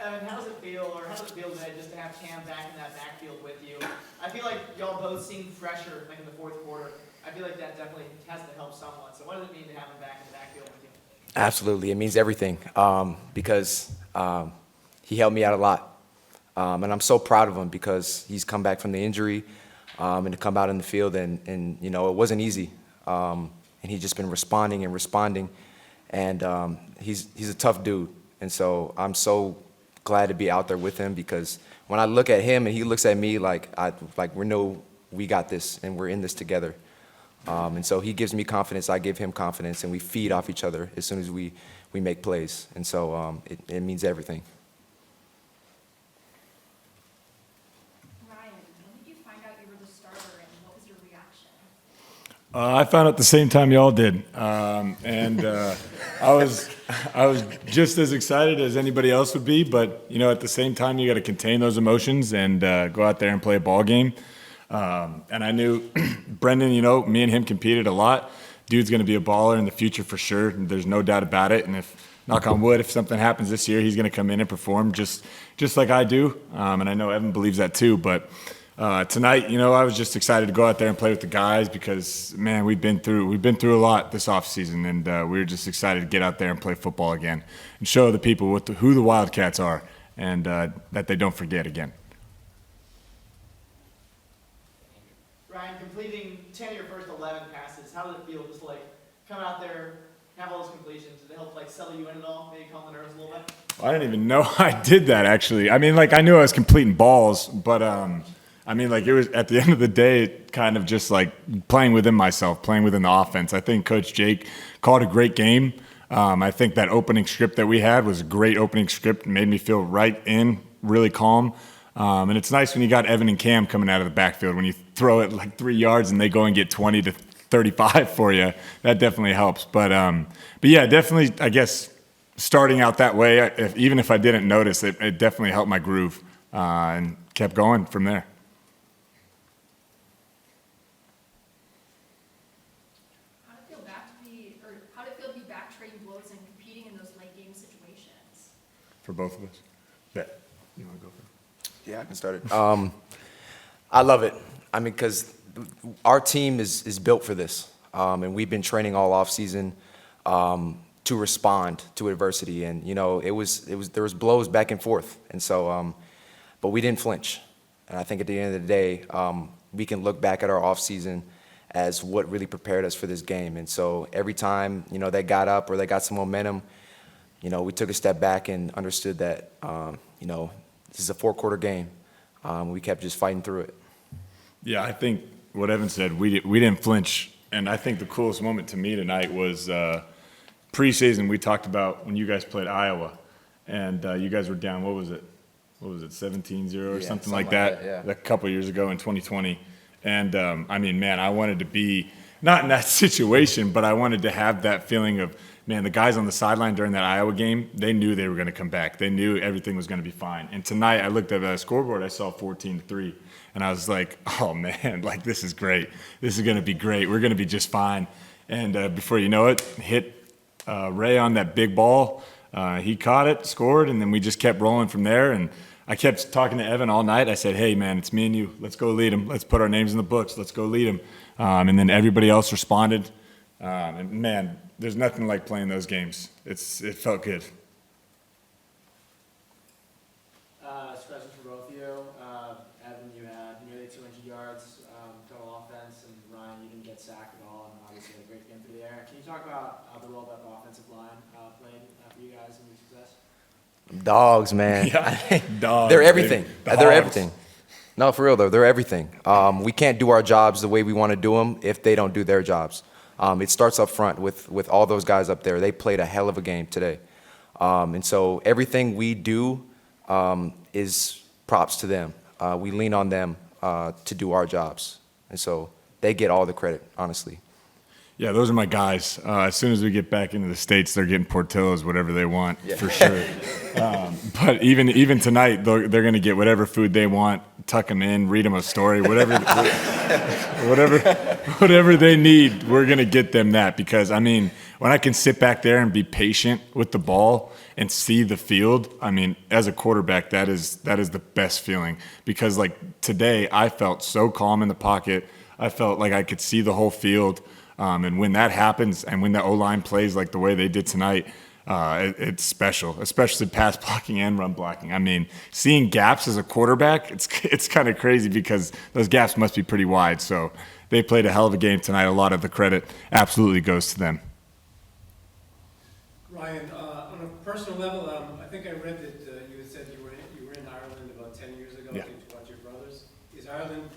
Evan, how does it feel, or how does it feel today just to have Cam back in that backfield with you? I feel like y'all both seem fresher, like in the fourth quarter. I feel like that definitely has to help someone. So what does it mean to have him back in the backfield with you? Absolutely. It means everything because he helped me out a lot. And I'm so proud of him because he's come back from the injury and to come out in the field. And you know, it wasn't easy. And he's just been responding and responding. And he's a tough dude. And so I'm so glad to be out there with him because when I look at him and he looks at me like we know we got this and we're in this together. And so he gives me confidence, I give him confidence, and we feed off each other as soon as we make plays. And so it means everything. Ryan, when did you find out you were the starter, and what was your reaction? I found out the same time y'all did, I was just as excited as anybody else would be. But you know, at the same time, you got to contain those emotions and go out there and play a ball game. And I knew Brendan, you know, me and him competed a lot. Dude's going to be a baller in the future for sure. There's no doubt about it. And if, knock on wood, if something happens this year, he's going to come in and perform just like I do. And I know Evan believes that too. But tonight, you know, I was just excited to go out there and play with the guys because, man, we've been through a lot this offseason, and we were just excited to get out there and play football again and show the people who the Wildcats are and that they don't forget again. Ryan, completing 10 of your first 11 passes, how did it feel just to, like, come out there, have all those completions? Did it help, like, settle you in at all, maybe calm the nerves a little bit? I didn't even know I did that, actually. I mean, like, I knew I was completing balls, but I mean, like, it was, at the end of the day, kind of just like playing within myself, playing within the offense. I think Coach Jake called a great game. I think that opening script that we had was a great opening script, made me feel really calm. And it's nice when you got Evan and Cam coming out of the backfield. When you throw it like 3 yards and they go and get 20 to 35 for you, that definitely helps. But yeah, definitely, I guess, starting out that way, even if I didn't notice, it definitely helped my groove and kept going from there. How did it feel to be back trading blows and competing in those late game situations? For both of us? Yeah. You want to go for it? Yeah, I can start it. I love it. I mean, because our team is built for this, and we've been training all off season to respond to adversity. And you know, there was blows back and forth, and so, but we didn't flinch. And I think at the end of the day, we can look back at our off season as what really prepared us for this game. And so every time, you know, they got up or they got some momentum, you know, we took a step back and understood that, you know, this is a 4-quarter game. We kept just fighting through it. Yeah, I think what Evan said, we didn't flinch. And I think the coolest moment to me tonight was preseason. We talked about when you guys played Iowa, and you guys were down, what was it, 17-0 or something like that, yeah. A couple years ago in 2020. And, I mean, man, I wanted to be, not in that situation, but I wanted to have that feeling of, man, the guys on the sideline during that Iowa game, they knew they were going to come back. They knew everything was going to be fine. And tonight, I looked at the scoreboard, I saw 14-3, and I was like, oh, man, like, this is great. This is going to be great. We're going to be just fine. And before you know it, hit Ray on that big ball. He caught it, scored, and then we just kept rolling from there. And I kept talking to Evan all night. I said, hey, man, it's me and you. Let's go lead him. Let's put our names in the books. Let's go lead him. And then everybody else responded. And, man, there's nothing like playing those games. It felt good. This question for both of you. Evan, you had nearly 200 yards total offense, and Ryan, you didn't get sacked at all, and obviously had a great game through the air. Can you talk about the role that the offensive line played for you guys in your success? Dogs, man. Yeah. Dogs, They're everything. The They're hogs. everything. No, for real though, they're everything. We can't do our jobs the way we want to do them if they don't do their jobs. It starts up front with all those guys up there. They played a hell of a game today. And so everything we do is props to them. We lean on them to do our jobs. And so they get all the credit, honestly. Yeah, those are my guys. As soon as we get back into the States, they're getting Portillo's, whatever they want, for sure. But even tonight, they're going to get whatever food they want, tuck them in, read them a story, whatever they need, we're going to get them that. Because, I mean, when I can sit back there and be patient with the ball and see the field, I mean, as a quarterback, that is the best feeling. Because, like, today, I felt so calm in the pocket. I felt like I could see the whole field. And when that happens and when the O-line plays like the way they did tonight, it's special, especially pass blocking and run blocking. I mean, seeing gaps as a quarterback, it's kind of crazy because those gaps must be pretty wide. So they played a hell of a game tonight. A lot of the credit absolutely goes to them. Ryan, on a personal level, I think I read that you had said you were in Ireland about 10 years ago. Yeah. I think to watch your brothers. Is Ireland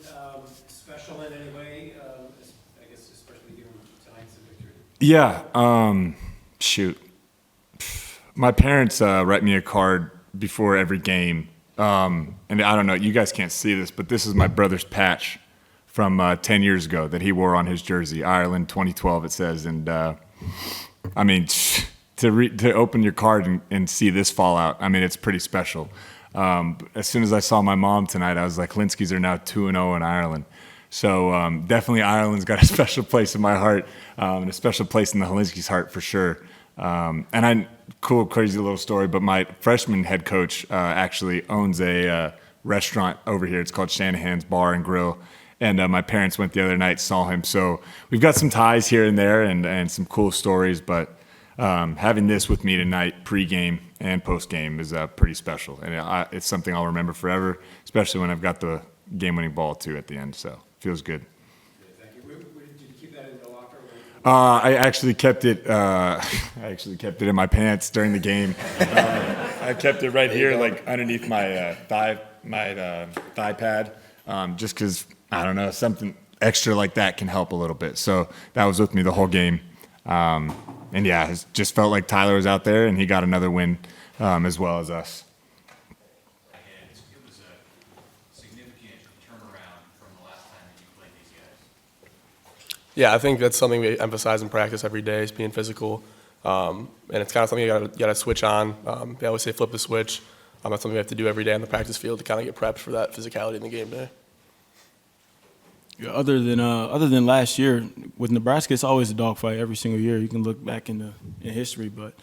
special in any way? I guess especially given tonight's victory. Yeah. Shoot. My parents write me a card before every game. And I don't know, you guys can't see this, but this is my brother's patch from 10 years ago that he wore on his jersey. Ireland 2012, it says. And I mean, to open your card and see this fallout, I mean, it's pretty special. As soon as I saw my mom tonight, I was like, Hilinskis are now 2-0 in Ireland. So definitely Ireland's got a special place in my heart, and a special place in the Hilinskis' heart for sure. Cool, crazy little story, but my freshman head coach actually owns a restaurant over here. It's called Shanahan's Bar and Grill. And my parents went the other night, saw him. So we've got some ties here and there and some cool stories, but having this with me tonight, pregame and postgame, is pretty special. And it's something I'll remember forever, especially when I've got the game-winning ball, too, at the end. So feels good. Thank you. Did you keep that in the locker? I actually kept it. In my pants during the game. I kept it right here, like underneath my thigh pad, just because I don't know, something extra like that can help a little bit. So that was with me the whole game, and yeah, it just felt like Tyler was out there and he got another win, as well as us. And it was a significant turnaround from the last time that you played these guys. Yeah, I think that's something we emphasize in practice every day, is being physical. And it's kind of something you got to switch on. They always say flip the switch. That's something we have to do every day on the practice field to kind of get prepped for that physicality in the game day. Yeah, other than last year, with Nebraska, it's always a dogfight every single year. You can look back in history, but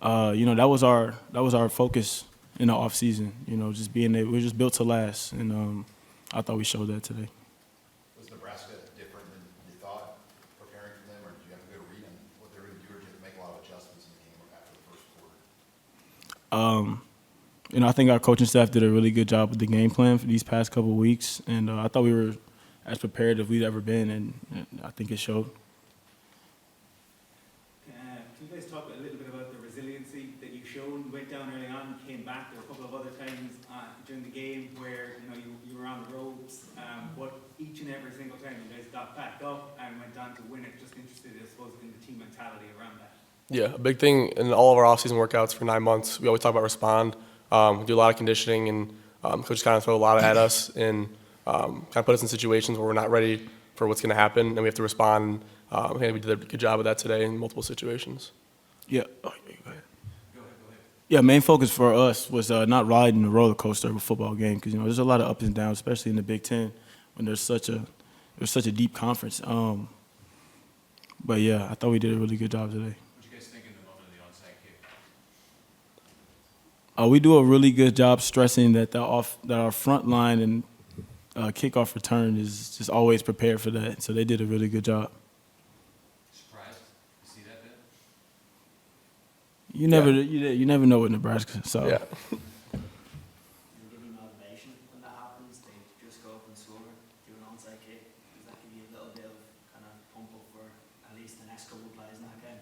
that was our focus in the off season. Just being able, we're just built to last, and I thought we showed that today. Was Nebraska different than you thought preparing for them, or did you have a good read on what they were going to do, or did you make a lot of adjustments in the game after the first quarter? I think our coaching staff did a really good job with the game plan for these past couple of weeks, and I thought we were as prepared as we've ever been, and I think it showed. Can you guys talk a little bit about the resiliency that you've shown? You went down early on, came back. There were a couple of other times during the game where you were on the ropes, but each and every single time you guys got back up and went on to win it. Just interested, I suppose, in the team mentality around that. Yeah, a big thing in all of our off-season workouts for 9 months, we always talk about respond. We do a lot of conditioning, and coaches kind of throw a lot at us and kind of put us in situations where we're not ready for what's going to happen, and we have to respond. I think we did a good job of that today in multiple situations. Yeah. Oh, yeah, go ahead. Yeah, main focus for us was not riding the roller coaster of a football game, because there's a lot of ups and downs, especially in the Big Ten when there's such a deep conference. But yeah, I thought we did a really good job today. What did you guys think in the moment of the onside kick? We do a really good job stressing that our front line and kickoff return is just always prepared for that. So they did a really good job. Surprised to see that bit? You never know with Nebraska. So Yeah. You give you motivation when that happens. They just go up and score, do an onside kick. Does that give you a little bit of kind of pump up for at least the next couple of plays in that game?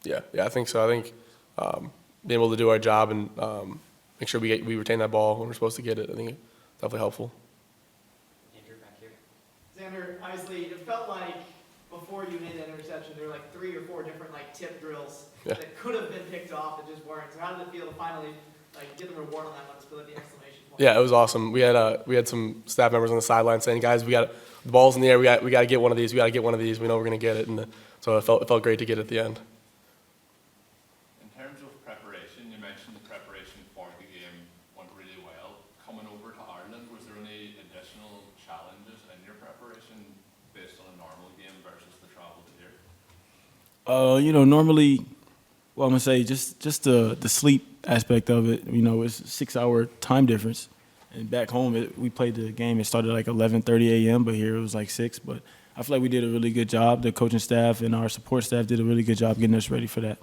Yeah, I think so. I think being able to do our job and make sure we retain that ball when we're supposed to get it, I think it's definitely helpful. Xander, obviously, it felt like before you made that interception, there were like 3 or 4 different tip drills that could have been picked off that just weren't. So how did it feel to finally get the reward on that one, just the exclamation point? Yeah, it was awesome. We had some staff members on the sideline saying, "Guys, we got the ball's in the air. We got to get one of these. We got to get one of these. We know we're gonna get it." And So it felt great to get at the end. In terms of preparation, you mentioned the preparation for the game went really well. Coming over to Ireland, was there any additional challenges in your preparation based on a normal game versus the travel to here? Normally, well, I'm gonna say just the sleep aspect of it. It's a 6-hour time difference, and back home we played the game. It started like 11:30 a.m., but here it was like 6. But I feel like we did a really good job. The coaching staff and our support staff did a really good job getting us ready for that.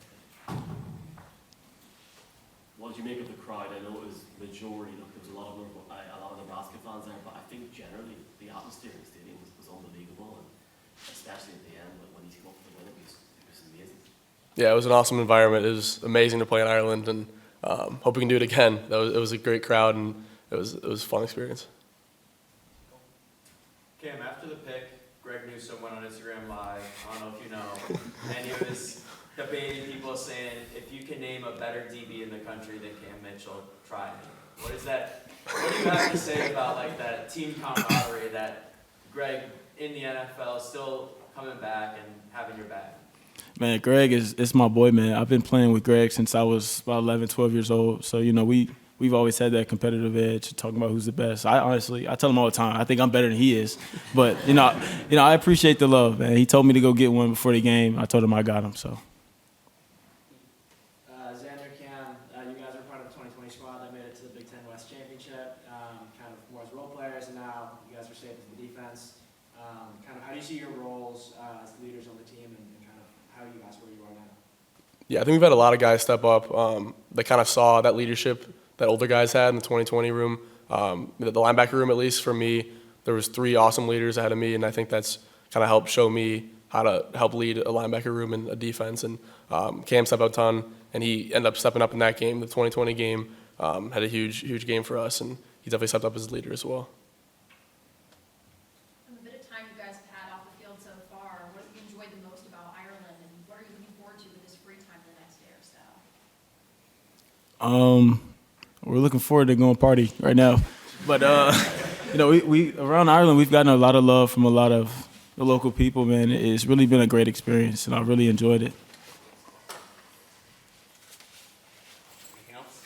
What did you make of the crowd? I know it was majority. Look, there was a lot of Nebraska fans there, but I think generally the atmosphere in the stadium was unbelievable, and especially at the end when he came up with the win, it was amazing. Yeah, it was an awesome environment. It was amazing to play in Ireland, and hope we can do it again. It was a great crowd, and it was a fun experience. Cam, after the pick, Greg Newsome went on Instagram Live, I don't know if you know, and he was debating people saying, if you can name a better DB in the country than Cam Mitchell, try me. What do you have to say about like that team camaraderie that Greg in the NFL is still coming back and having your back? Man, Greg is my boy, man. I've been playing with Greg since I was about 11, 12 years old. So, we've always had that competitive edge, talking about who's the best. I tell him all the time, I think I'm better than he is. But, I appreciate the love, man. He told me to go get one before the game. I told him I got him, so. Xander, Cam, you guys are part of the 2020 squad that made it to the Big Ten West Championship, kind of more as role players, and now you guys are saved as the defense. Kind of how do you see your roles as leaders on the team and kind of how you guys where you are now? Yeah, I think we've had a lot of guys step up. They kind of saw that leadership that older guys had in the 2020 room. The linebacker room, at least for me, there was 3 awesome leaders ahead of me, and I think that's kind of helped show me how to help lead a linebacker room and a defense. And Cam stepped up a ton, and he ended up stepping up in that game, the 2020 game. Had a huge game for us, and he definitely stepped up as a leader as well. From the bit of time you guys have had off the field so far, what have you enjoyed the most about Ireland, and what are you looking forward to with this free time the next day or so? We're looking forward to going party right now. But, we around Ireland, we've gotten a lot of love from a lot of the local people, man. It's really been a great experience, and I really enjoyed it. Anything else?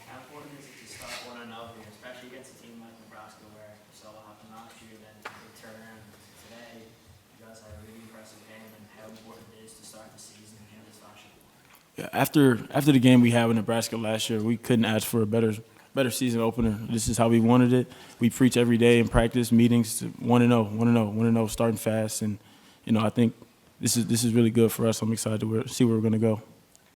How important is it to start 1-0 here, especially against a team like Nebraska, where we saw what happened last year, then they turn around today. You guys had a really impressive game, and how important it is to start the season in this fashion. Yeah, after the game we had with Nebraska last year, we couldn't ask for a better season opener. This is how we wanted it. We preach every day in practice, meetings, 1-0, starting fast, and I think this is really good for us. I'm excited to see where we're going to go.